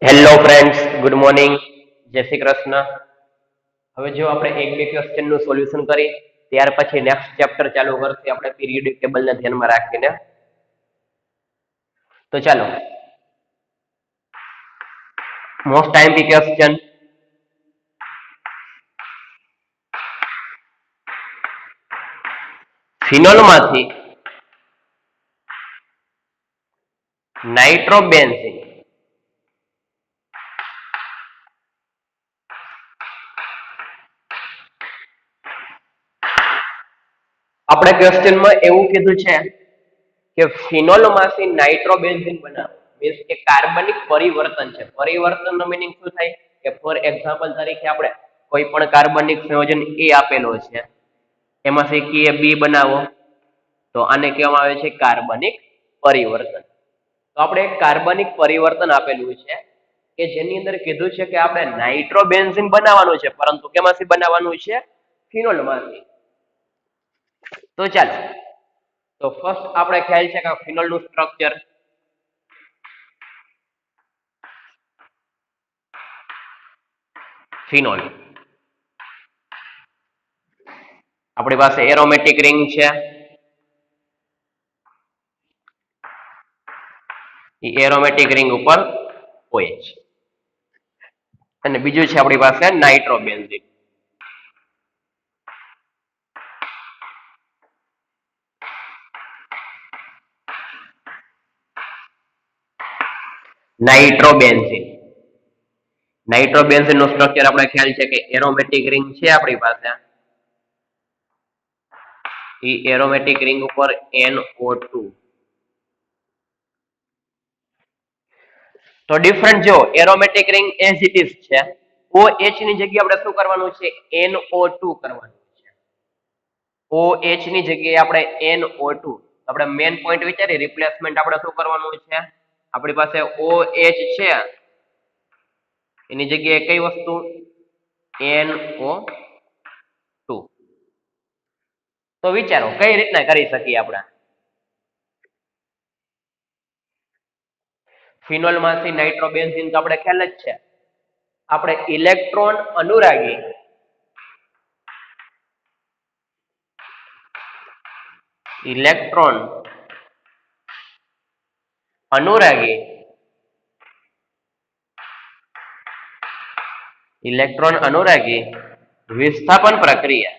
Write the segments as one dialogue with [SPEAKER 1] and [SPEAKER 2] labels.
[SPEAKER 1] Hello friends, good morning. જય શ્રી કૃષ્ણ. હવે જો આપણે એક બે ક્વેશ્ચન નું સોલ્યુશન કરી ત્યાર પછી નેક્સ્ટ ચેપ્ટર ચાલુ કરશું આપણે પીરિયોડિક ટેબલને ધ્યાનમાં રાખીને. તો ચાલો, મોસ્ટ ટાઈમ કી ક્વેશ્ચન, ફિનોલમાંથી નાઇટ્રોબેન્ઝીન આપણે ક્વેશ્ચનમાં એવું કીધું છે કે ફિનોલમાંથી નાઇટ્રોબેન્ઝીન બનાવો, મીન્સ કે કાર્બનિક પરિવર્તન છે. પરિવર્તનનો મીનિંગ શું થાય કે ફોર એક્ઝામ્પલ તરીકે આપણે કોઈ પણ કાર્બનિક સંયોજન એ આપેલો છે, એમાંથી કે બી બનાવો, તો આને કહેવામાં આવે છે કાર્બનિક પરિવર્તન. તો આપણે એક કાર્બનિક પરિવર્તન આપેલું છે કે જેની અંદર કીધું છે કે આપણે નાઇટ્રોબેન્ઝીન બનાવવાનું છે, પરંતુ કેમાંથી બનાવવાનું છે? ફિનોલમાંથી. તો ચાલો, તો ફર્સ્ટ આપણે ખ્યાલ છે કે ફિનોલ નું સ્ટ્રક્ચર. ફિનોલ આપણી પાસે એરોમેટિક રિંગ છે, એ એરોમેટિક રિંગ ઉપર હોય છે. અને બીજું છે આપણી પાસે નાઇટ્રોબેન્ઝીન. નાઇટ્રોબેન્ઝીન નાઇટ્રોબેન્ઝીન નું સ્ટ્રક્ચર આપણે ખ્યાલ છે કે એરોમેટિક રિંગ છે આપણી પાસે, એ એરોમેટિક રિંગ ઉપર NO2. તો ડિફરન્ટ જો aromatic ring as it is છે, OH ની જગ્યાએ આપણે શું કરવાનું છે? NO2 કરવાનું છે. OH ની જગ્યાએ આપણે NO2, આપણે મેઇન પોઈન્ટ વિચારી રિપ્લેસમેન્ટ આપણે શું કરવાનું છે? આપણી પાસે OH છે, એની જગ્યાએ કઈ વસ્તુ? NO2. તો વિચારો કઈ રીતના કરી શકીએ આપણે? ફિનોલ માંથી નાઇટ્રોબેન્ઝીન તો આપણે ખ્યાલ જ છે, આપણે ઇલેક્ટ્રોન અનુરાગી ઇલેક્ટ્રોન અનુરાગી વિસ્થાપન પ્રક્રિયા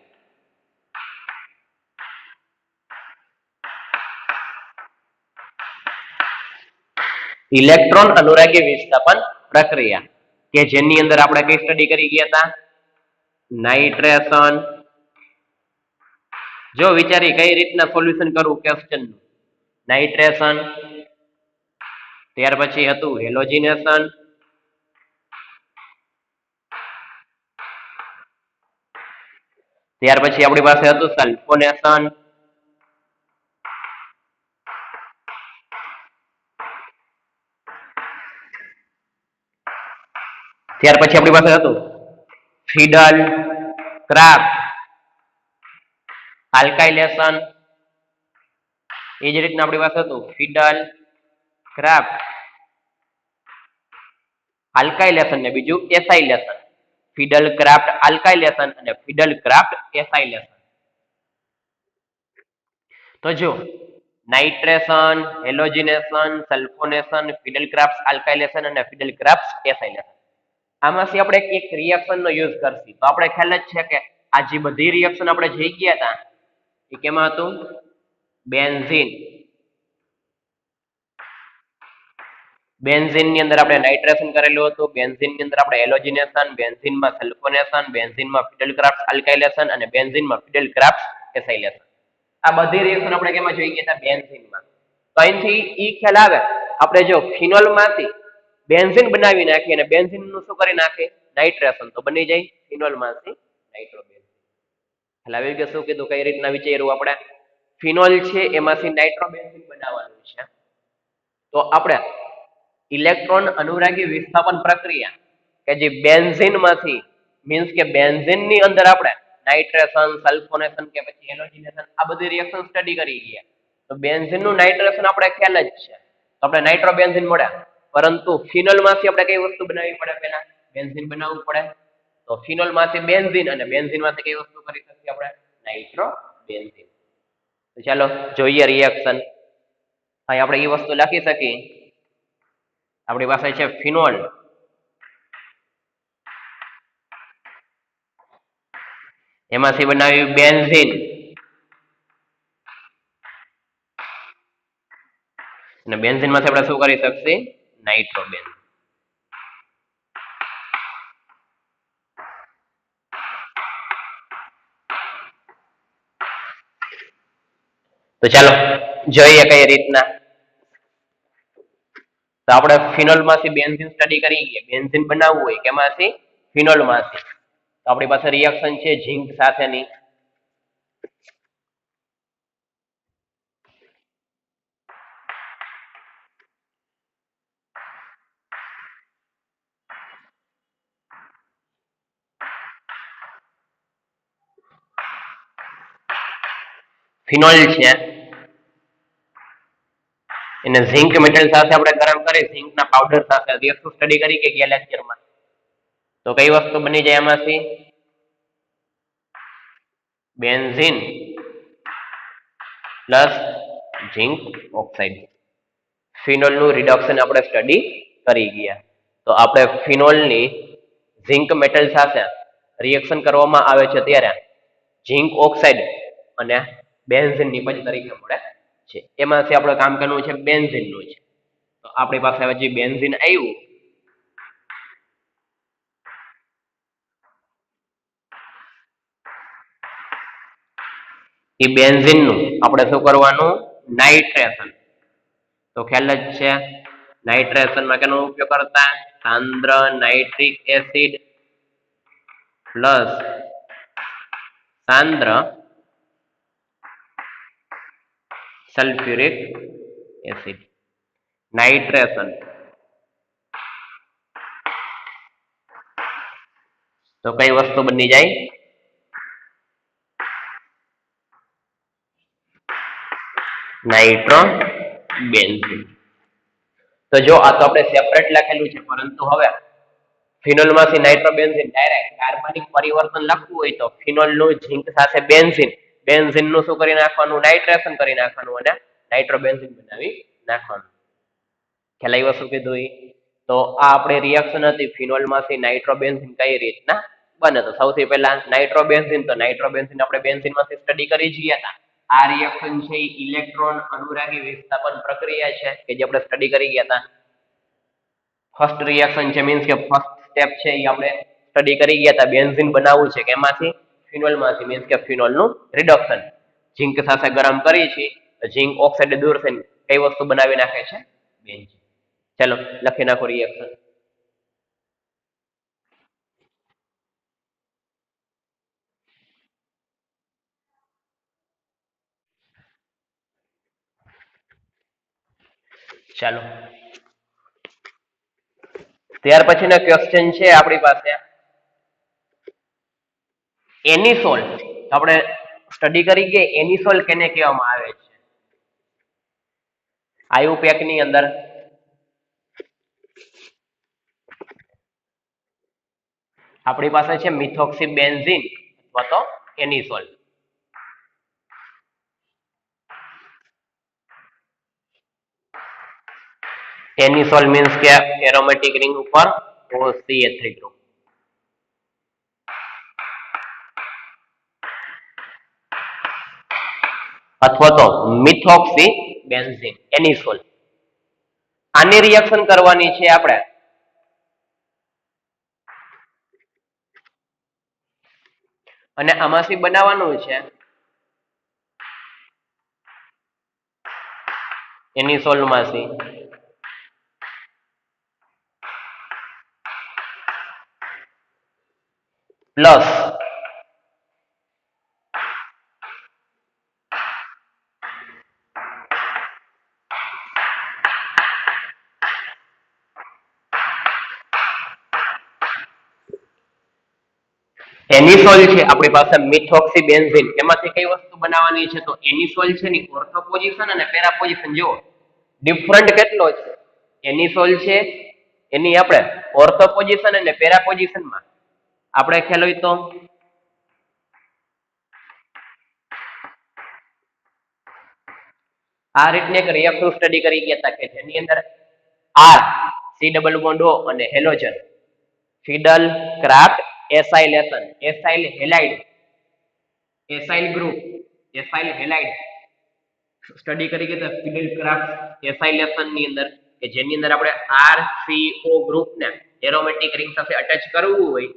[SPEAKER 1] ઇલેક્ટ્રોન અનુરાગી વિસ્થાપન પ્રક્રિયા કે જેની અંદર આપણે કઈ સ્ટડી કરી ગયા હતા? નાઇટ્રેશન. જો વિચારી કઈ રીતના સોલ્યુશન કરવું ક્વેશ્ચન નું. નાઇટ્રેશન, ત્યાર પછી હતું હેલોજિનેશન, ત્યાર પછી આપણી પાસે હતું સલ્ફોનેશન, ત્યાર પછી આપણી પાસે હતું ફિડલ ક્રાફ્ટ આલ્કાઇલેશન. એ જ રીતના આપણી પાસે હતું ફિડલ ક્રાફ્ટ આલ્કાઇલેશન ને બીજું એસાઇલેશન. ફિડલ ક્રાફ્ટ આલ્કાઇલેશન અને ફિડલ ક્રાફ્ટ એસાઇલેશન. તો જો nitration, halogenation, sulphonation, Friedel Crafts alkylation અને ફિડલ ક્રાફ્ટ એસાઇલેશન, આમાંથી આપણે એક રિએક્શન નો યુઝ કરશું. તો આપણે ખ્યાલ જ છે કે આ જે બધી રિએક્શન આપણે જોઈ ગયા હતા એ કેમાં હતું? બેન્ઝીન. બેન્ઝીન ની અંદર આપણે નાઇટ્રેશન કરેલું હતું, બેન્ઝીન ની અંદર આપણે હેલોજિનેશન, બેન્ઝીનમાં સલ્ફોનેશન, બેન્ઝીનમાં ફિડલ ક્રાફ્ટ આલ્કાઇલેશન અને બેન્ઝીનમાં ફિડલ ક્રાફ્ટ એસાઇલેશન. આ બધી રિએક્શન આપણે કેમાં જોઈ ગયા હતા? બેન્ઝીનમાં. તો અહીંથી ઈ ખ્યાલ આવે, આપણે જો ફિનોલ માંથી બેન્ઝીન બનાવી નાખીએ અને બેન્ઝીન નું શું કરી નાખે? નાઇટ્રેશન, તો બની જાય ફિનોલ માંથી નાઇટ્રોબેન્ઝીન. ખ્યાલ આવી ગયો શું કીધું? કઈ રીતના વિચાર્યું આપણે? ફિનોલ છે એમાંથી નાઇટ્રોબેન્ઝીન બનાવવાનું છે, તો આપણે ઇલેક્ટ્રોન અનુરાગી વિસ્થાપન પ્રક્રિયા કે જે બેન્ઝીન માંથી, મીન્સ કે બેન્ઝીન ની અંદર આપણે નાઇટ્રેશન, સલ્ફોનેશન કે પછી હેલોજિનેશન આ બધી રિએક્શન સ્ટડી કરી ગયા. તો બેન્ઝીન નું નાઇટ્રેશન આપણે ખ્યાલ જ છે, તો આપણે નાઇટ્રોબેન્ઝીન મળ્યા. પરંતુ ફિનોલમાંથી આપણે કઈ વસ્તુ બનાવવી પડે? પહેલા બેન્ઝીન બનાવવું પડે. તો ફિનોલમાંથી બેન્ઝીન અને બેન્ઝીનમાંથી કઈ વસ્તુ કરી શકીએ આપણે? Nitro benzene. તો ચાલો જોઈએ રિએક્શન. અહીં આપણે એ વસ્તુ લખી શકીએ. આપણી પાસે છે ફિનોલ, એમાંથી બનાવ્યું બેન્ઝીન, અને બેન્ઝીન માંથી આપણે શું કરી શકશે? નાઇટ્રોબેન્ઝીન. તો ચાલો જોઈએ કઈ રીતના. તો આપણે ફિનોલ માંથી બેન્ઝીન સ્ટડી કરી ગયા. બેન્ઝીન બનાવવું હોય કેમાંથી? ફિનોલ માંથી. તો આપણી પાસે રિએક્શન છે ઝીંક સાથેની. ફિનોલ છે એને ઝિંક મેટલ સાથે આપણે ગરમ કરી ઝિંકના પાવડર સાથે વસ્તુ સ્ટડી કરી કે ગયા લેક્ચરમાં. તો કઈ વસ્તુ બની જાય એમાંથી? Benzene plus zinc oxide. ફિનોલનું રિડક્શન આપણે સ્ટડી કરી ગયા. તો આપણે ફિનોલની ઝિંક મેટલ સાથે રિએક્શન કરવામાં આવે છે ત્યારે ઝિંક ઓક્સાઇડ અને બેન્ઝીન નિપજ તરીકે મળે છે. એમાંથી આપણે કામ કરવું છે બેન્ઝીનનું છે. તો આપણી પાસે હવે જે બેન્ઝીન આવ્યું એ બેન્ઝીનનું આપણે શું કરવાનું? નાઇટ્રેશન. તો ખ્યાલ જ છે નાઇટ્રેશનમાં કેનો ઉપયોગ કરતા? સાંદ્ર નાઇટ્રિક એસિડ પ્લસ સાંદ્ર સલ્ફ્યુરિક એસિડ. નાઇટ્રેશન તો કઈ વસ્તુ બની જાય? નાઇટ્રોબેન્ઝીન. તો જો આ તો આપણે સેપરેટ લખેલું છે, પરંતુ હવે ફિનોલમાંથી નાઇટ્રોબેન્ઝીન ડાયરેક્ટ કાર્બનિક પરિવર્તન લખવું હોય તો ફિનોલનું ઝિંક સાથે બેન્ઝીન, બેન્ઝીનનું શું કરી નાખવાનું? નાઇટ્રેશન કરી નાખવાનું અને નાઇટ્રોબેન્ઝીન બનાવી નાખવાનું. ખ્યાલ આવ્યો શું કીધું? તો આ આપણે રિએક્શન હતી ફિનોલમાંથી નાઇટ્રોબેન્ઝીન કઈ રીતના બને. તો સૌથી પહેલા નાઇટ્રોબેન્ઝીન, તો નાઇટ્રોબેન્ઝીન આપણે બેન્ઝીનમાંથી સ્ટડી કરી જ ગયા હતા. આ રિએક્શન છે ઇલેક્ટ્રોન અનુરાગી વિસ્થાપન પ્રક્રિયા છે કે જે આપણે સ્ટડી કરી ગયા હતા. ફર્સ્ટ રિએક્શન છે મીન્સ કે ફર્સ્ટ સ્ટેપ છે એ આપણે સ્ટડી કરી ગયા હતા. બેન્ઝીન બનાવવું છે કે એમાંથી? ફિનોલમાંથી, મીન્સ કે ફિનોલનું રિડક્શન. ઝિંક સાથે ગરમ કરી છે ઝિંક ઓક્સાઇડ દૂર થઈને કઈ વસ્તુ બનાવી નાખે છે? બેન્ઝીન. ચલો લખી નાખો રિએક્શન. ચાલો ત્યાર પછીનો ક્વેશ્ચન છે આપણી પાસે એનિસોલ. આપણે સ્ટડી કરી કે એનિસોલ કેને કહેવામાં આવે છે? આયુપેક ની અંદર આપણી પાસે છે મિથોક્સીબેન્ઝીન અથવા તો એનિસોલ. એનિસોલ મીન્સ કે એરોમેટિક રિંગ ઉપર OCH3 ગ્રુપ. અથવા તો મિથોક્સીબેન્ઝીન એનિસોલ. આની રિએક્શન કરવાની છે આપણે અને આમાંથી બનાવવાનું છે એનિસોલ માંથી પ્લસ એનિસોલ છે આપણી પાસે મિથોક્સીબેન્ઝીન. એમાંથી કઈ વસ્તુ બનાવવાની છે? તો એનિસોલ છે ની ઓર્થો પોઝિશન અને પેરા પોઝિશન જુઓ ડિફરન્ટ કેટલો છે? એનિસોલ છે એની આપણે ઓર્થો પોઝિશન અને પેરા પોઝિશનમાં આપણે ખ્યાલ હોય તો આ રીતની એક રિએક્ટિવ સ્ટડી કરી ગયા હતા કે જેની અંદર R C double bond O અને halogen Friedel Crafts acylation acyl halide acyl group acyl halide study કરી ગયા હતા ફિડલ ક્રાફ્ટ એસાઇલેશન ની અંદર કે જેની અંદર આપણે આર સી ઓ ગ્રુપ ને એરોમેટિક રિંગ સાથે અટેચ કરવું હોય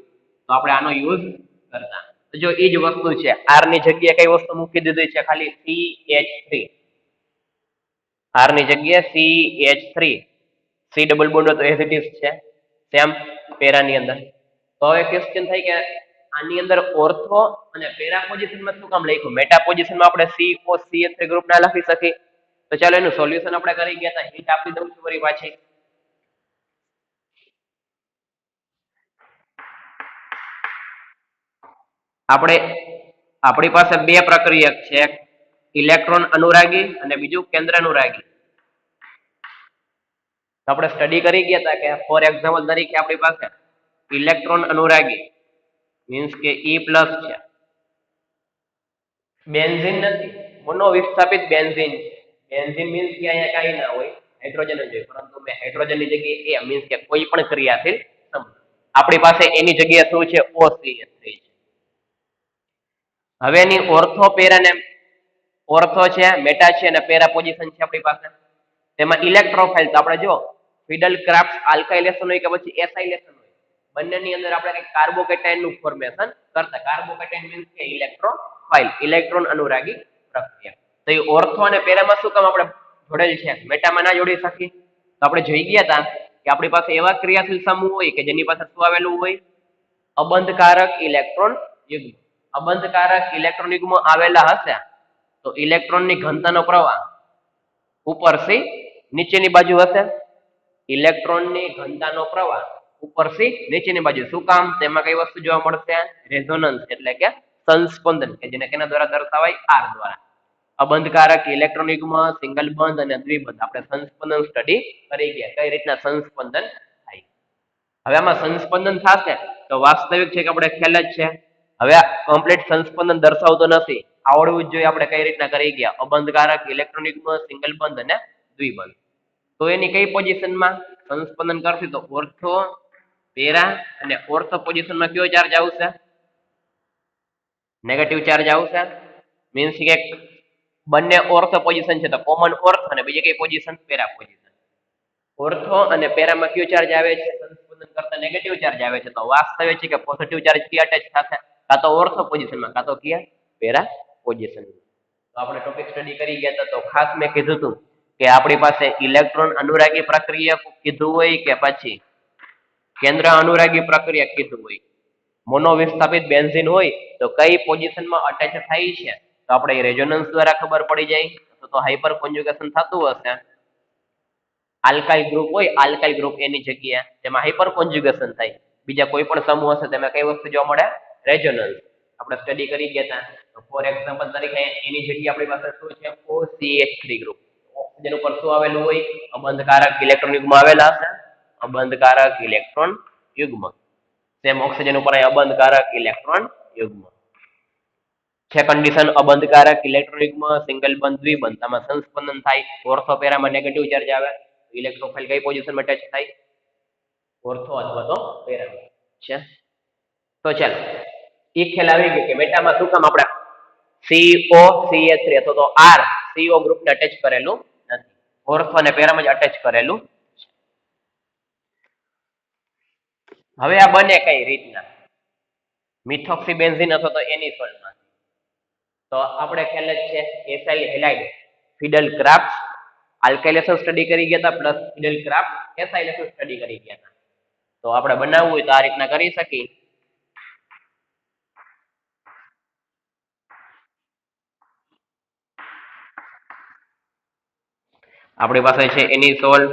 [SPEAKER 1] તો આપણે આનો યુઝ કરતા જો એ જ વસ્તુ છે આર ની જગ્યાએ કઈ વસ્તુ મૂકી દીધી છે ખાલી CH3 આર ની જગ્યાએ CH3 સી ડબલ બોન્ડ તો એઝ ઇટ ઇઝ છે સેમ પેરા ની અંદર તો હવે ક્વેશ્ચન થાય કે આની અંદર ઓર્થો અને પેરા પોઝિશનમાં શું કામ લખ્યું મેટા પોઝિશનમાં આપણે COCH3 ગ્રુપ ના લખી શકીએ તો ચાલો એનું સોલ્યુશન આપણે કરી ગયા હતા હિન્ટ આપી દઉં છું ફરી પાછી આપણી પાસે બે પ્રક્રિયક છે ઇલેક્ટ્રોન અનુરાગી અને બીજું કેન્દ્ર અનુરાગી આપણે સ્ટડી કરી ગયા હતા કે ફોર એક્ઝામ્પલ તરીકે આપણી પાસે ઇલેક્ટ્રોન અનુરાગી મીન્સ કે E+ છે બેન્ઝીન નથી મોનો વિસ્થાપિત બેન્ઝીન છે બેન્ઝીન મીન્સ કે અહીંયા કાંઈ ના હોય હાઇડ્રોજન જ હોય પરંતુ મેં હાઇડ્રોજનની જગ્યાએ એ મીન્સ કે કોઈ પણ ક્રિયાશીલ આપણી પાસે એની જગ્યાએ શું છે OCH3 છે હવે એની ઓર્થો પેરા ને ઓર્થો છે મેટા છે અને પેરા પોઝિશન છે આપણી પાસે તેમાં ઇલેક્ટ્રોફાઇલ તો આપણે જો ફિડલ ક્રાફ્ટ આલ્કાઇલેશન હોય કે પછી એસાઇલેશન હોય બંનેની અંદર આપણે કાર્બોકેટાઇન નું ફોર્મેશન કરતા કાર્બોકેટાઇન મીન્સ કે ઇલેક્ટ્રોફાઇલ ઇલેક્ટ્રોન અનુરાગી પ્રક્રિયા તો એ ઓર્થો અને પેરામાં શું કામ આપણે જોડેલ છે મેટામાં ના જોડી શકીએ તો આપણે જોઈ ગયા હતા કે આપણી પાસે એવા ક્રિયાશીલ સમૂહ હોય કે જેની પાસે શું આવેલું હોય અબંધકારક ઇલેક્ટ્રોન યુગ્મ અબંધકારક ઇલેક્ટ્રોન યુગ્મ આવેલા હશે તો ઇલેક્ટ્રોનની ઘનતાનો પ્રવાહ ઉપરથી નીચેની બાજુ હશે ઇલેક્ટ્રોનની ઘનતાનો પ્રવાહ ઉપરથી નીચેની બાજુ શું કામ તેમાં કઈ વસ્તુ જોવા મળશે રેઝોનન્સ એટલે કે સંસ્પંદન કે જેને કેના દ્વારા દર્શાવાય આર દ્વારા અબંધકારક ઇલેક્ટ્રોન યુગ્મ સિંગલ બંધ અને દ્વિબંધ આપણે સંસ્પંદન સ્ટડી કરી ગયા કઈ રીતના સંસ્પંદન થાય હવે આમાં સંસ્પંદન થશે તો વાસ્તવિક છે કે આપણે ખ્યાલ જ છે હવે આ કમ્પ્લીટ સંસ્પંદન દર્શાવતો નથી આવડવું જ જોઈએ આપણે કઈ રીતના કરી ગયા અબંધકારક ઇલેક્ટ્રોન યુગ્મ સિંગલ બંધ અને દ્વિબંધ તો એની કઈ પોઝિશનમાં સંસ્પંદન કરશે તો ઓર્થો પેરા અને ઓર્થો પોઝિશનમાં કયો ચાર્જ આવશે નેગેટિવ ચાર્જ આવશે મીન્સ કે બંને ઓર્થો પોઝિશન છે તો કોમન ઓર્થ અને બીજી કઈ પોઝિશન પેરા પોઝિશન ઓર્થો અને પેરામાં કયો ચાર્જ આવે છે સંસ્પંદન કરતા નેગેટિવ ચાર્જ આવે છે તો વાસ્તવિક છે કે પોઝિટિવ ચાર્જ ક્યાં અટેચ થશે કાં તો ઓર્થો પોઝિશનમાં કાં તો ક્યાં પેરા પોઝિશન તો આપણે ટોપિક સ્ટડી કરી ગયા હતા તો ખાસ મેં કીધું હતું કે આપણી પાસે ઇલેક્ટ્રોન અનુરાગી પ્રક્રિયા કીધું હોય કે પછી કેન્દ્ર અનુરાગી પ્રક્રિયા કીધું હોય મોનો વિસ્થાપિત બેન્ઝીન હોય તો કઈ પોઝિશનમાં અટેચ થાય છે તો આપણે રેઝોનન્સ દ્વારા ખબર પડી જાય તો હાઇપર કોન્જુગેશન થતું હશે આલ્કાઇલ ગ્રુપ હોય આલ્કાઇલ ગ્રુપ એની જગ્યાએ તેમાં હાઇપર કોન્જુગેશન થાય બીજા કોઈ પણ સમૂહ હશે તેમાં કઈ વસ્તુ જોવા મળે રેઝોનન્સ આપણે સ્ટડી કરી ગયા હતા તો ફોર એક્ઝામ્પલ તરીકે એની જગ્યાએ આપણી પાસે શું છે OCH3 ગ્રુપ ઓક્સિજન ઉપર શું આવેલું હોય અબંધકારક ઇલેક્ટ્રોન યુગ્મ આવેલા હશે અબંધકારક ઇલેક્ટ્રોન યુગ્મ સેમ ઓક્સિજન ઉપર અબંધકારક ઇલેક્ટ્રોન યુગ્મ છે કન્ડિશન અબંધકારક ઇલેક્ટ્રોન યુગ્મ સિંગલ બંધ દ્વિબંધ આમાં સંસ્પંદન થાય ઓર્થો પેરામાં નેગેટિવ ચાર્જ આવે ઇલેક્ટ્રોફાઇલ કઈ પોઝિશનમાં અટેચ થાય ઓર્થો અથવા તો પેરા છે તો ચાલો એ ખ્યાલ આવી ગયો કે મેટામાં શું કામ આપણે COCH3 અથવા તો R CO ગ્રુપને અટેચ કરેલું નથી ઓર્થો અને પેરામાં જ અટેચ કરેલું હવે આ બને કઈ રીતના મિથોક્સીબેન્ઝીન અથવા તો એનિસોલમાં તો આપણે ખ્યાલ જ છે acyl halide Friedel Crafts alkylation study કરી ગયા હતા plus Friedel Crafts acylation study કરી ગયા હતા તો આપણે બનાવવું હોય તો આ રીતના કરી શકીએ આપણી પાસે છે એનિસોલ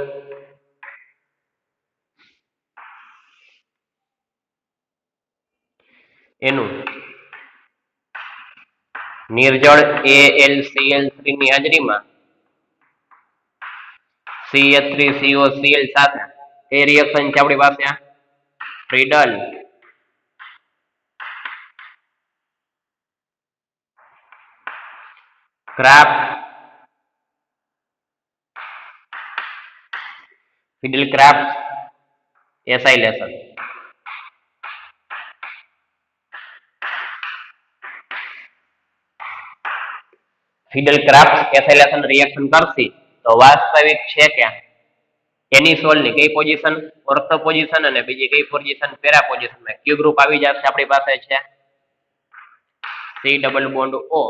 [SPEAKER 1] એનું નિર્જળ AlCl3 ની હાજરીમાં CH3COCl સાથે એ રિએક્શન છે આપણી પાસે Friedel Crafts Friedel Crafts acylation Friedel Crafts acylation reaction કરશે તો વાસ્તવિક છે કે એનિસોલ ની કઈ પોઝિશન ઓર્થો પોઝિશન અને બીજી કઈ પોઝિશન પેરા પોઝિશન માં ક્યુ ગ્રુપ આવી જશે આપણી પાસે છે C double bond O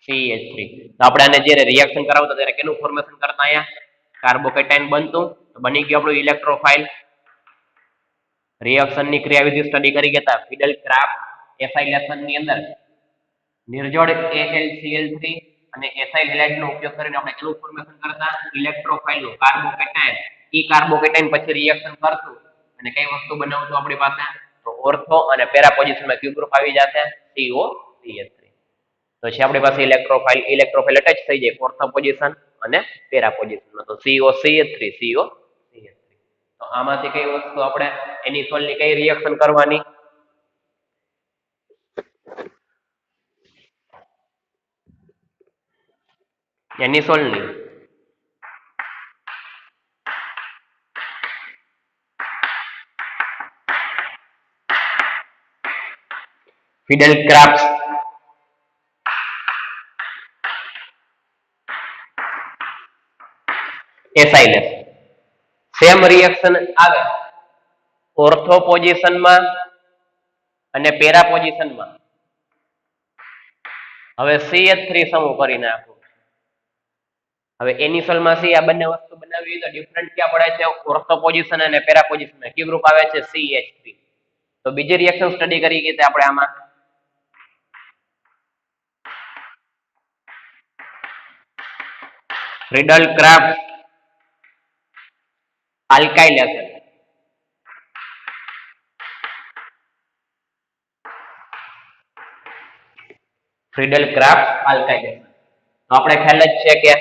[SPEAKER 1] CH3 તો આપણે આને જ્યારે રિએક્શન કરાવતા ત્યારે કેનું ફોર્મેશન કરતા અહીંયા કાર્બોકેટાઇન બનતું તો બની ગયું આપણું ઇલેક્ટ્રોફાઇલ રિએક્શન ની ક્રિયાવિધિ સ્ટડી કરી ગયા હતા ફિડલ ક્રાફ્ટ એસાઇલેશન ની અંદર નિર્જોડ AlCl3 અને એસાઇલ હેલાઇડ નો ઉપયોગ કરીને આપણે કેનું ફોર્મેશન કરતા ઇલેક્ટ્રોફાઇલ નું કાર્બોકેટાઇન ઈ કાર્બોકેટાઇન પછી રિએક્શન કરતું અને કઈ વસ્તુ બનાવતું આપણી પાસે તો ઓર્થો અને પેરા પોઝિશનમાં ક્યુ ગ્રુપ આવી જશે COCH3 તો છે આપણી પાસે ઇલેક્ટ્રોફાઇલ અટેચ થઈ જાય ઓર્થો પોઝિશન અને પેરા પોઝિશનમાં તો COCH3 તો આમાંથી કઈ વસ્તુ આપણે એનિસોલ ની કઈ રિએક્શન કરવાની એનિસોલ ની ફિડલ ક્રાફ્ટ એસાઇલેશન સેમ રિએક્શન આવે ઓર્થો પોઝિશનમાં અને પેરા પોઝિશનમાં હવે CH3 સમૂહ કરી નાખું હવે એનિસોલમાં સી આ બંને વસ્તુ બનાવી તો ડિફરન્ટ ક્યાં પડે છે ઓર્થો પોઝિશન અને પેરા પોઝિશનમાં ક્યુ ગ્રુપ આવે છે CH3 તો બીજી રિએક્શન સ્ટડી કરી કે આપણે આમાં ફ્રીડલ ક્રાફ્ટ આલ્કાઇલેશન ફ્રીડલ ક્રાફ્ટ આલ્કાઇલેશન તો આપણે ખ્યાલ જ છે કે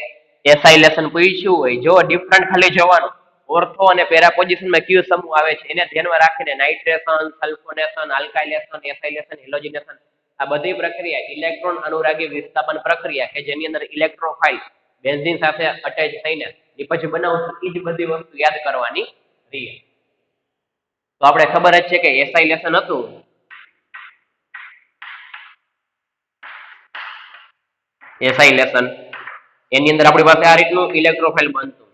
[SPEAKER 1] એસાઇલેશન પૂછ્યું હોય જો ડિફરન્ટ ખાલી જોવાનું ઓર્થો અને પેરા પોઝિશનમાં કયું સમૂહ આવે છે એને ધ્યાનમાં રાખીને નાઇટ્રેશન સલ્ફોનેશન આલ્કાઇલેશન એસાઇલેશન હેલોજિનેશન આ બધી પ્રક્રિયા ઇલેક્ટ્રોન અનુરાગી વિસ્થાપન પ્રક્રિયા કે જેની અંદર ઇલેક્ટ્રોફાઇલ બેન્ઝીન સાથે અટેચ થઈને પછી બનાવશું એ જ બધી વસ્તુ યાદ કરવાની રહી તો આપણે ખબર જ છે કે એસાઇલેશન હતું એસાઇલેશન એની અંદર આપણી પાસે આ રીતનું ઇલેક્ટ્રોફાઇલ બનતું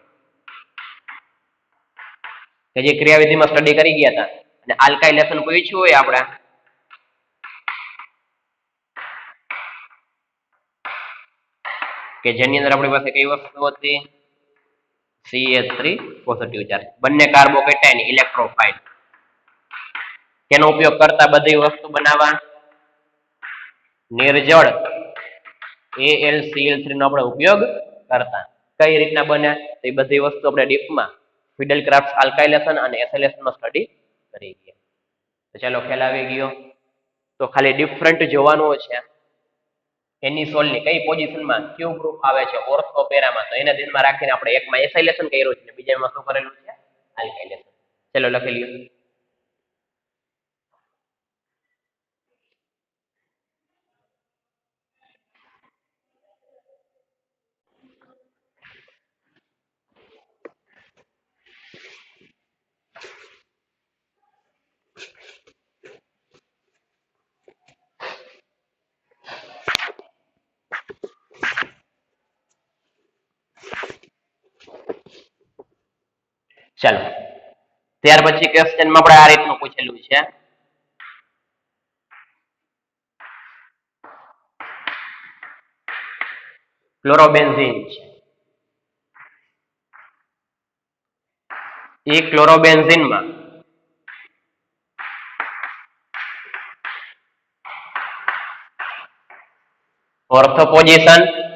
[SPEAKER 1] કે જે ક્રિયાવિધિમાં સ્ટડી કરી ગયા હતા અને આલ્કાઇલેશન પૂછ્યું હોય આપણે કે જેની અંદર આપણી પાસે કઈ વસ્તુ હતી CH3 પોઝિટિવ ચાર્જ બંને કાર્બોકેટાઇન ઇલેક્ટ્રોફાઇલ તેનો ઉપયોગ કરતા બધી વસ્તુ બનાવવા નિર્જળ AlCl3 નો આપણે ઉપયોગ કરતા કઈ રીતના બને તો એ બધી વસ્તુ આપણે ડીપમાં ફિડલ ક્રાફ્ટ આલ્કાઇલેશન અને એસાઇલેશન નો સ્ટડી કરી ગયા તો ચાલો ખ્યાલ આવી ગયો તો ખાલી ડિફરન્ટ જોવાનું છે એનિસોલ ની કઈ પોઝિશનમાં ક્યુ ગ્રુપ આવે છે ઓર્થો પેરામાં તો એને ધ્યાનમાં રાખીને આપણે એકમાં એસાઇલેશન કર્યું છે બીજામાં શું કરેલું છે આલ્કાઇલેશન ચલો લખી લ્યો ચાલો ત્યાર પછી ક્વેશ્ચનમાં આપણે આ રીતનું પૂછેલું છે ક્લોરોબેન્ઝીન છે એ ક્લોરોબેન્ઝીનમાં ortho position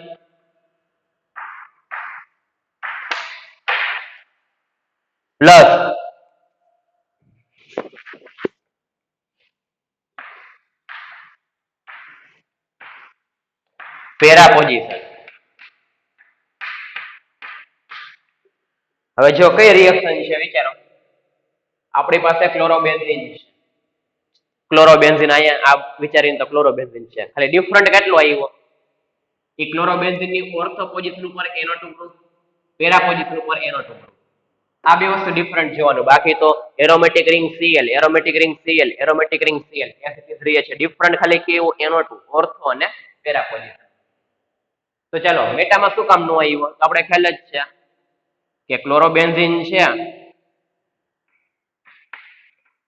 [SPEAKER 1] plus para position હવે જો કઈ રિએક્શન છે વિચારો, આપણી પાસે ક્લોરોબેન્ઝીન છે, ક્લોરોબેન્ઝીન અહીંયા આ વિચારીને તો ક્લોરોબેન્ઝીન છે, ખાલી ડિફરન્ટ કેટલો આવ્યો, એ ક્લોરોબેન્ઝીન ની ઓર્થો પોઝિશન ઉપર NO2 ગ્રુપ, પેરા પોઝિશન ઉપર NO2 ગ્રુપ, આ બે વસ્તુ ડિફરન્ટ જોવાનું, બાકી તો aromatic ring Cl, aromatic ring Cl, aromatic ring Cl acid છે, ડિફરન્ટ ખાલી કેવું NO2 ઓર્થો અને પેરા પોઝિશન. તો ચાલો મેટામાં શું કામ નો આવ્યો, તો આપણે ખ્યાલ જ છે કે ક્લોરોબેન્ઝીન છે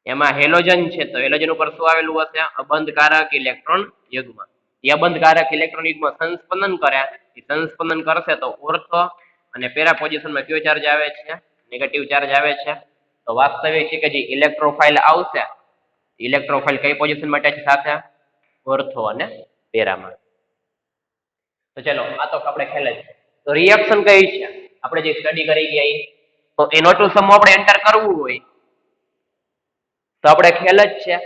[SPEAKER 1] એમાં હેલોજન છે, તો હેલોજન ઉપર શું આવેલું હશે, અબંધકારક ઇલેક્ટ્રોન યુગ્મ. એ અબંધકારક ઇલેક્ટ્રોન યુગ્મ સંસ્પંદન કરે, એ સંસ્પંદન કરશે તો ઓર્થો અને પેરા પોઝિશનમાં કયો ચાર્જ આવે છે, નેગેટિવ ચાર્જ આવે છે. તો વાસ્તવિક છે કે જે ઇલેક્ટ્રોફાઇલ આવશે, ઇલેક્ટ્રોફાઇલ કઈ પોઝિશન માટે છે, સાથે ઓર્થો અને પેરામાં. તો ચલો આ તો આપણે ખ્યાલ જ. તો રિએક્શન કઈ છે આપણે જે સ્ટડી કરી ગયા, તો NO2 સમૂહ આપણે એન્ટર કરવું હોય તો આપણે ખ્યાલ જ છે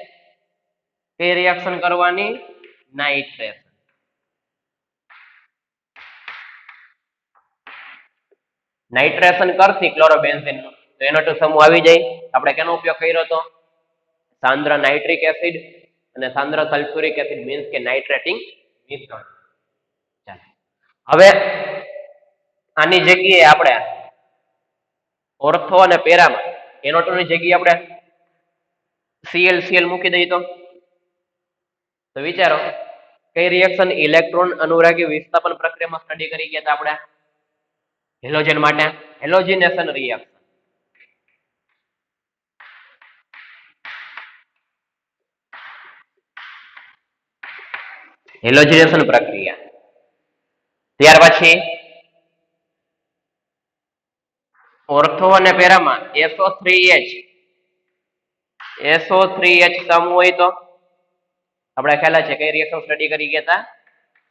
[SPEAKER 1] કઈ રિએક્શન કરવાની, નાઇટ્રેશન. નાઇટ્રેશન કરતી ક્લોરોબેન્ઝીન નું તો NO2 સમૂહ આવી જાય. આપણે કેનો ઉપયોગ કર્યો હતો, સાંદ્ર નાઇટ્રિક એસિડ અને સાંદ્ર સલ્ફ્યુરિક એસિડ, મીન્સ કે નાઇટ્રેટિંગ મિશ્રણ. હવે આની જગ્યાએ આપણે ઓર્થો અને પેરામાં NO2 ની જગ્યાએ આપણે ClCl મૂકી દઈએ તો વિચારો કઈ રિએક્શન ઇલેક્ટ્રોન અનુરાગી વિસ્થાપન પ્રક્રિયામાં સ્ટડી કરી ગયા હતા આપણે, હેલોજન માટે હેલોજિનેશન રિએક્શન. હેલોજિનેશન પ્રક્રિયા. ત્યાર પછી ઓર્થો અને પેરામાં SO3H સમૂહ હોય તો આપણે ખ્યાલ છે કઈ રિએક્શન સ્ટડી કરી ગયા હતા,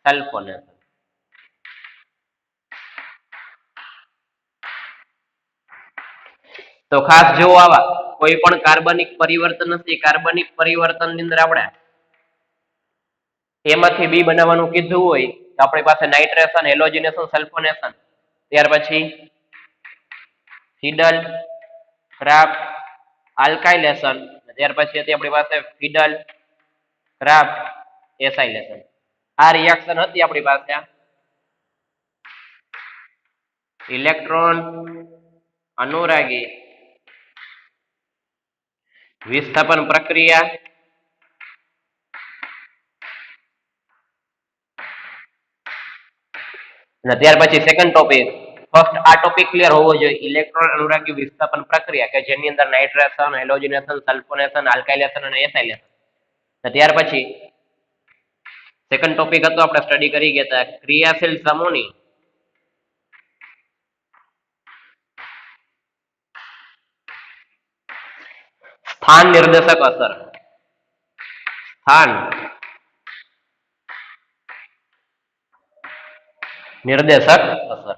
[SPEAKER 1] સલ્ફોનેશન. તો ખાસ જો આવા કોઈ પણ કાર્બનિક પરિવર્તન નથી, કાર્બનિક પરિવર્તન ની અંદર આપણે એમાંથી બી બનાવવાનું કીધું હોય તો આપણી પાસે નાઇટ્રેશન, હેલોજિનેશન, સલ્ફોનેશન, ત્યાર પછી ફિડલ, ક્રાફ્ટ, આલ્કાઇલેશન, ત્યાર પછી હતી આપણી પાસે ફિડલ, ક્રાફ્ટ, એસાઇલેશન. આ રિએક્શન હતી આપણી પાસે ઇલેક્ટ્રોન અનુરાગી વિસ્થાપન પ્રક્રિયા અને ત્યાર પછી સેકન્ડ ટોપિક, ફર્સ્ટ આ ટોપિક ક્લિયર હોવો જોઈએ, ઇલેક્ટ્રોન અનુરાગી વિસ્થાપન પ્રક્રિયા કે જેની અંદર નાઇટ્રેશન, હેલોજિનેશન, સલ્ફોનેશન, આલ્કાઇલેશન અને એસાઇલેશન. ત્યાર પછી સેકન્ડ ટોપિક હતો આપણે સ્ટડી કરી ગયા હતા ક્રિયાશીલ સમૂહની સ્થાન નિર્દેશક અસર. સ્થાન નિર્દેશક અસર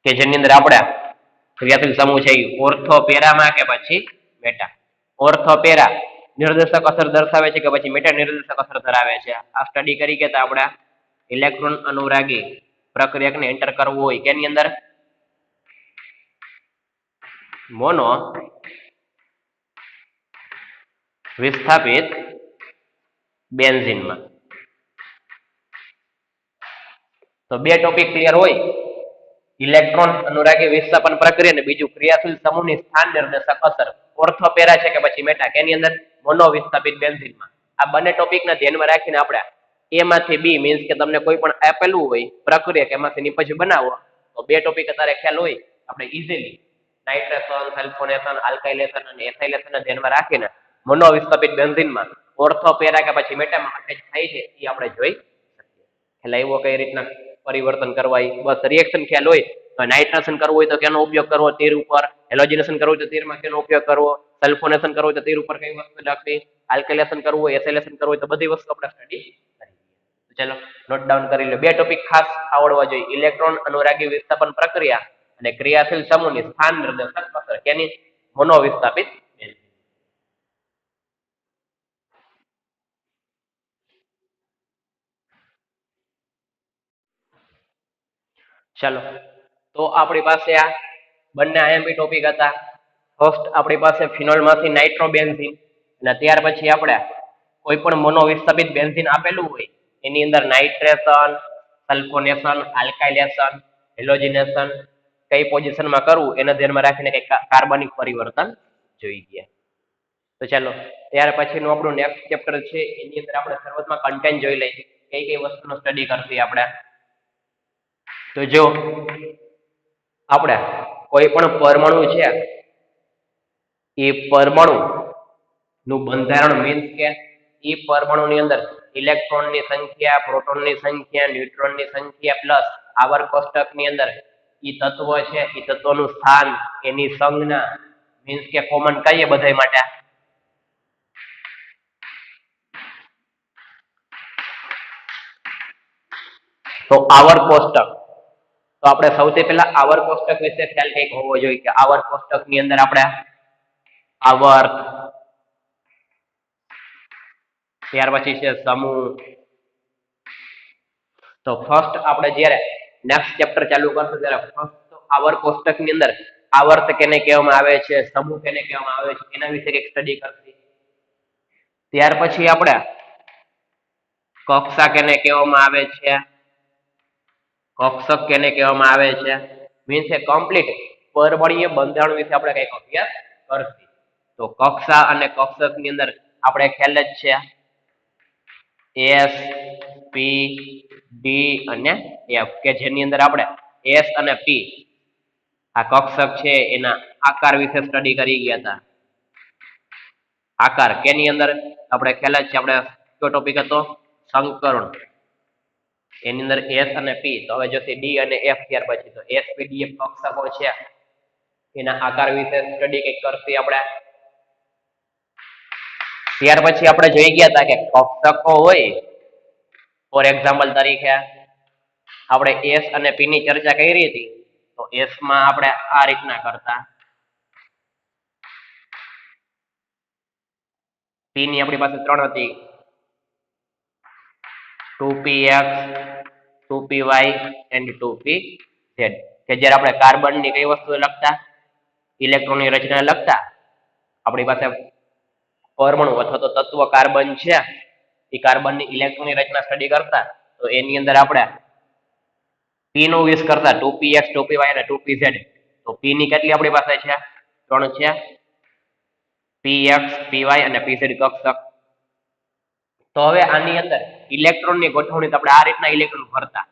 [SPEAKER 1] કે જેની અંદર આપણે ક્રિયાશીલ સમૂહ છે ઓર્થો પેરામાં કે પછી મેટા. ઓર્થો પેરા નિર્દેશક અસર દર્શાવે છે કે પછી મેટા નિર્દેશક અસર ધરાવે છે. આ સ્ટડી કરી કે આપણે ઇલેક્ટ્રોન અનુરાગી પ્રક્રિયાને એન્ટર કરવું હોય કેની અંદર, મોનો વિસ્થાપિત બેન્ઝીનમાં. તો બે ટોપિક ક્લિયર હોય, ઇલેક્ટ્રોન અનુરાગી વિસ્થાપન પ્રક્રિયા અને બીજું ક્રિયાશીલ સમૂહની સ્થાન નિર્દેશક અસર. ઓર્થો પેરા છે કે પછી મેટા કેની અંદર, મોનો વિસ્થાપિત બેન્ઝીનમાં. આ બંને ટોપિકને ધ્યાનમાં રાખીને આપણે A માંથી B મીન્સ કે તમને કોઈ પણ આપેલું હોય પ્રક્રિયા કે એમાંથી નિપજ બનાવો તો બે ટોપિક અત્યારે ખ્યાલ હોય આપણે ઈઝીલી નાઇટ્રેશન, સલ્ફોનેશન, આલ્કાઇલેશન અને એથાઇલેશન ધ્યાનમાં રાખીને મોનો વિસ્થાપિત બેન્ઝીનમાં ઓર્થો પેરા કે પછી મેટામાં અટેચ થાય છે એ આપણે જોઈ શકીએ. એટલે એવો કઈ રીતના પરિવર્તન કરવા, બસ રિએક્શન ખ્યાલ હોય તો નાઇટ્રેશન કરવું હોય તો કેનો ઉપયોગ કરવો તીર ઉપર, હેલોજિનેશન કરવું હોય તો તીરમાં કેનો ઉપયોગ કરવો, સલ્ફોનેશન કરવું હોય તો તીર ઉપર કઈ વસ્તુ લખવી, આલ્કાઇલેશન કરવું હોય, એથાઇલેશન કરવું હોય તો બધી વસ્તુ આપણે સ્ટડી કરી. ચલો નોટ ડાઉન કરી લો. બે ટોપિક ખાસ આવડવા જોઈએ, ઇલેક્ટ્રોન અનુરાગી વિસ્થાપન પ્રક્રિયા અને ક્રિયાશીલ સમૂહની સ્થાન નિર્દેશક અસર કેની, મોનો વિસ્થાપિત. ચાલો તો આપણી પાસે આ બંને આઈએમપી ટોપિક હતા. ફર્સ્ટ આપણી પાસે ફિનોલમાંથી નાઇટ્રોબેન્ઝીન અને ત્યાર પછી આપણે કોઈ પણ મોનોવિસ્થાપિત બેન્ઝીન આપેલું હોય એની અંદર નાઇટ્રેશન, સલ્ફોનેશન, આલ્કાઇલેશન, હેલોજિનેશન કઈ પોઝિશનમાં કરવું એને ધ્યાનમાં રાખીને કઈ કાર્બનિક પરિવર્તન જોઈ ગયા. તો ચાલો ત્યાર પછીનું આપણું નેક્સ્ટ ચેપ્ટર છે એની અંદર આપણે શરૂઆતમાં કન્ટેન્ટ જોઈ લઈએ કઈ કઈ વસ્તુનો સ્ટડી કરશે આપણે. તો જો આપણે કોઈ પણ પરમાણુ છે એ પરમાણુ નું બંધારણ મીન્સ કે એ પરમાણુની અંદર ઇલેક્ટ્રોનની સંખ્યા, પ્રોટોનની સંખ્યા, ન્યુટ્રોનની સંખ્યા પ્લસ આવર્ત કોષ્ટકની અંદર એ તત્વ છે એ તત્વનું સ્થાન, એની સંજ્ઞા મીન્સ કે કોમન કહીએ બધા માટે. તો આવર્ત કોષ્ટક, તો આપણે સૌથી પહેલા આવર્ત કોષ્ટક વિશે ખ્યાલ કંઈક હોવો જોઈએ કે આવર્ત કોષ્ટકની અંદર આપણે આવર્ત, ત્યાર પછી છે સમૂહ. તો ફર્સ્ટ આપણે જ્યારે નેક્સ્ટ ચેપ્ટર ચાલુ કરશું ત્યારે ફર્સ્ટ આવર્ત કોષ્ટકની અંદર આવર્ત કેને કહેવામાં આવે છે, સમૂહ કેને કહેવામાં આવે છે એના વિશે કંઈક સ્ટડી કરશું. ત્યાર પછી આપણે કક્ષા કેને કહેવામાં આવે છે, કક્ષક કેને કહેવામાં આવે છે મીન્સ કે કમ્પ્લીટ પરમાણ્વીય બંધારણ વિશે આપણે કંઈક અભ્યાસ કરશું. તો કક્ષા અને કક્ષકની અંદર આપણે ખ્યાલ જ છે એસ, પી, ડી અને એફ કે જેની અંદર આપણે એસ અને પી આ કક્ષક છે એના આકાર વિશે સ્ટડી કરી ગયા હતા. આકાર કેની અંદર આપણે ખ્યાલ જ છે આપણે કયો ટોપિક હતો સંકરણ, એની અંદર એસ અને પી. તો હવે જોશે ડી અને એફ ત્યાર પછી તો એસ પી ડી એફ કક્ષકો છે એના આકાર વિશે સ્ટડી કંઈક કરશે આપણે. ત્યાર પછી આપણે જોઈ ગયા હતા કે કક્ષકો હોય ફોર એક્ઝામ્પલ તરીકે આપણે એસ અને પી ની ચર્ચા કરી હતી. તો એસ માં આપણે આ રીતના કરતા, પી ની આપણી પાસે 3 હતી 2px, 2py and 2pz કે જ્યારે આપણે કાર્બન ની કઈ વસ્તુ લખતા ઇલેક્ટ્રોનની રચના લખતા આપણી પાસે પરમાણુ અથવા તો તત્વ કાર્બન છે એ કાર્બનની ઇલેક્ટ્રોનની રચના સ્ટડી કરતા તો એની અંદર આપણે p નો યુઝ કરતા 2px, 2py અને 2pz. તો p ની કેટલી આપણી પાસે છે 3 છે px, py અને pz કક્ષક. તો હવે આની અંદર ઇલેક્ટ્રોનની ગોઠવણી તો આપણે આ રીતના ઇલેક્ટ્રોન ભરતા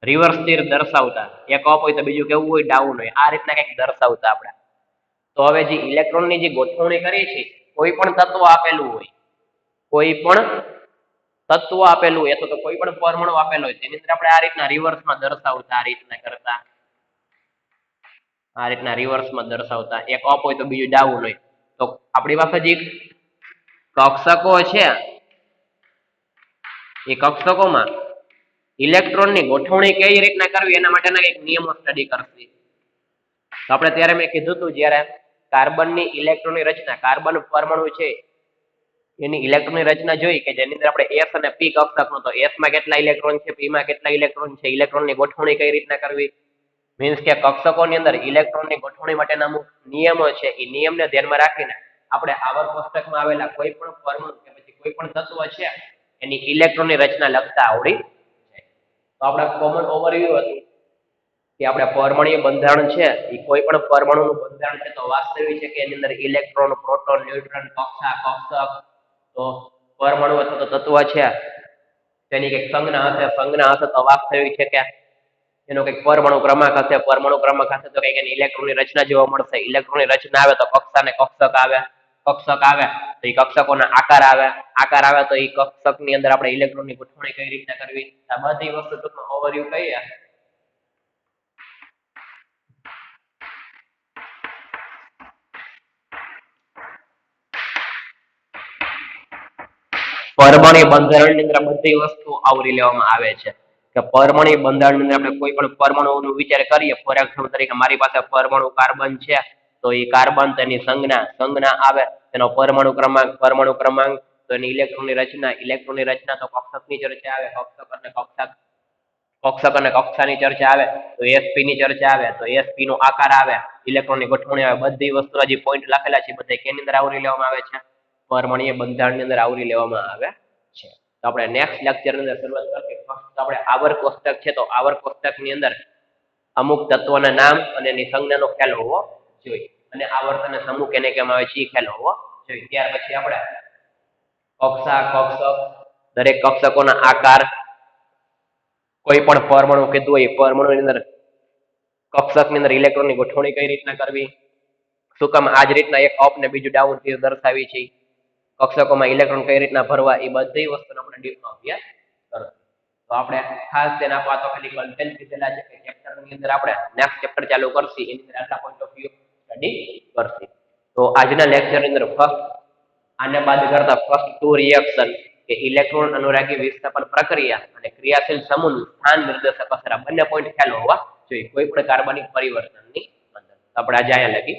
[SPEAKER 1] રિવર્સ તીર દર્શાવતા, એક અપ હોય તો બીજું કેવું હોય ડાઉન હોય, આ રીતના કંઈક દર્શાવતા આપણે. તો હવે જે ઇલેક્ટ્રોનની જે ગોઠવણી કરી છે કોઈ પણ તત્વ આપેલું હોય, કોઈ પણ તત્વ આપેલું હોય અથવા તો કોઈ પણ પરમાણુ આપેલો હોય તેની અંદર આપણે આ રીતના રિવર્સમાં દર્શાવતા, આ રીતના કરતા, આ રીતના રિવર્સમાં દર્શાવતા, એક અપ હોય તો બીજું ડાઉન હોય. તો આપણી પાસે જે કક્ષકો છે એ કક્ષકોમાં ઇલેક્ટ્રોનની ગોઠવણી કઈ રીતના કરવી એના માટેના એક નિયમો સ્ટડી કરશે. તો આપણે ત્યારે મેં કીધું હતું જ્યારે કાર્બનની ઇલેક્ટ્રોનની રચના, કાર્બન પરમાણુ છે એની ઇલેક્ટ્રોનની રચના જોઈ કે જેની અંદર આપણે એસ અને પી કક્ષકનો, તો એસ માં કેટલા ઇલેક્ટ્રોન છે, પી માં કેટલા ઇલેક્ટ્રોન છે, ઇલેક્ટ્રોનની ગોઠવણી કઈ રીતના કરવી મીન્સ કે કક્ષકોની અંદર ઇલેક્ટ્રોનની ગોઠવણી માટેના અમુક નિયમો છે એ નિયમને ધ્યાનમાં રાખીને આપણે આવર્ત કોષ્ટકમાં આવેલા કોઈ પણ પરમાણુ કે પછી કોઈ પણ તત્વ છે એની ઇલેક્ટ્રોનની રચના લખતા આવડી જાય. તો આપણે કોમન ઓવરવ્યુ હતું કે આપણે પરમાણ્વીય બંધારણ છે એ કોઈ પણ પરમાણુનું બંધારણ છે તો વાસ્તવિક છે કે એની અંદર ઇલેક્ટ્રોન, પ્રોટોન, ન્યુટ્રોન, કક્ષા, કક્ષક તો પરમાણુ અથવા તો તત્વ છે તેની કંઈક સંજ્ઞા હશે તો વાસ્તવિક છે કે એનો કંઈક પરમાણુ ક્રમાંક હશે, પરમાણુ ક્રમાંક હશે તો કંઈક એની ઇલેક્ટ્રોનની રચના જોવા મળશે, ઇલેક્ટ્રોનની રચના આવે તો કક્ષા ને કક્ષક આવે, કક્ષક આવે તો એ કક્ષકોના આકાર આવે, આકાર આવે તો એ કક્ષકની અંદર આપણે ઇલેક્ટ્રોનની ગોઠવણી કઈ રીતના કરવી, આ બધી વસ્તુ ટૂંકમાં ઓવરવ્યુ કહીએ. પરમાણ્વીય બંધારણની અંદર બધી વસ્તુ આવરી લેવામાં આવે છે કે પરમાણ્વીય બંધારણની અંદર આપણે કોઈ પણ પરમાણુનો વિચાર કરીએ, ફોર એક્ઝામ્પલ તરીકે મારી પાસે પરમાણુ કાર્બન છે તો એ કાર્બન તેની સંજ્ઞા આવે, તેનો પરમાણુ ક્રમાંક તો એની ઇલેક્ટ્રોનની રચના તો કક્ષકની ચર્ચા આવે, કક્ષક અને કક્ષક કક્ષક અને કક્ષાની ચર્ચા આવે તો એસપી ની ચર્ચા આવે તો એસપી નો આકાર આવે, ઇલેક્ટ્રોનની ગોઠવણી આવે, બધી વસ્તુના જે પોઈન્ટ લખેલા છે બધા કેની અંદર આવરી લેવામાં આવે છે? પરમાણ્વીય બંધારણની અંદર આવરી લેવામાં આવે છે. તો આપણે નેક્સ્ટ લેક્ચર ની અંદર શરૂઆત કરીએ. ફર્સ્ટ આપણે આવર્ત કોષ્ટક છે તો આવર્ત કોષ્ટકની અંદર અમુક તત્વોના નામ અને એની સંજ્ઞાનો ખ્યાલ હોવો જોઈએ અને આવર્ત અને સમૂહ કેને કહેવામાં આવે છે એ ખ્યાલ હોવો જોઈએ. ત્યાર પછી આપણે કક્ષા, કક્ષક, દરેક કક્ષકોના આકાર, કોઈ પણ પરમાણુ કીધું હોય પરમાણુની અંદર કક્ષકની અંદર ઇલેક્ટ્રોનની ગોઠવણી કઈ રીતના કરવી, શું કામ આ જ રીતના એક અપ ને બીજું ડાઉન દર્શાવી છે, કક્ષકોમાં ઇલેક્ટ્રોન કઈ રીતના ભરવા, એ બધી વસ્તુનો આપણે ડીપમાં અભ્યાસ કરવો. તો આપણે ખાસ ધ્યાન આપવા તો ખાલી કન્ટેન્ટ કીધેલા છે કે ચેપ્ટરની અંદર આપણે નેક્સ્ટ ચેપ્ટર ચાલુ કરશી એની અંદર આટલા પોઈન્ટ ઓફ વ્યૂ સ્ટડી કરશી. તો આજના લેક્ચરની અંદર ફર્સ્ટ આને બાદ કરતા ફર્સ્ટ ટુ રિએક્શન કે ઇલેક્ટ્રોન અનુરાગી વિસ્થાપન પ્રક્રિયા અને ક્રિયાશીલ સમૂહનું સ્થાન નિર્દેશક અસર, બંને પોઈન્ટ ખ્યાલ હોવા જોઈએ કોઈ પણ કાર્બનિક પરિવર્તનની અંદર. આપણે આજે અહીંયા લગી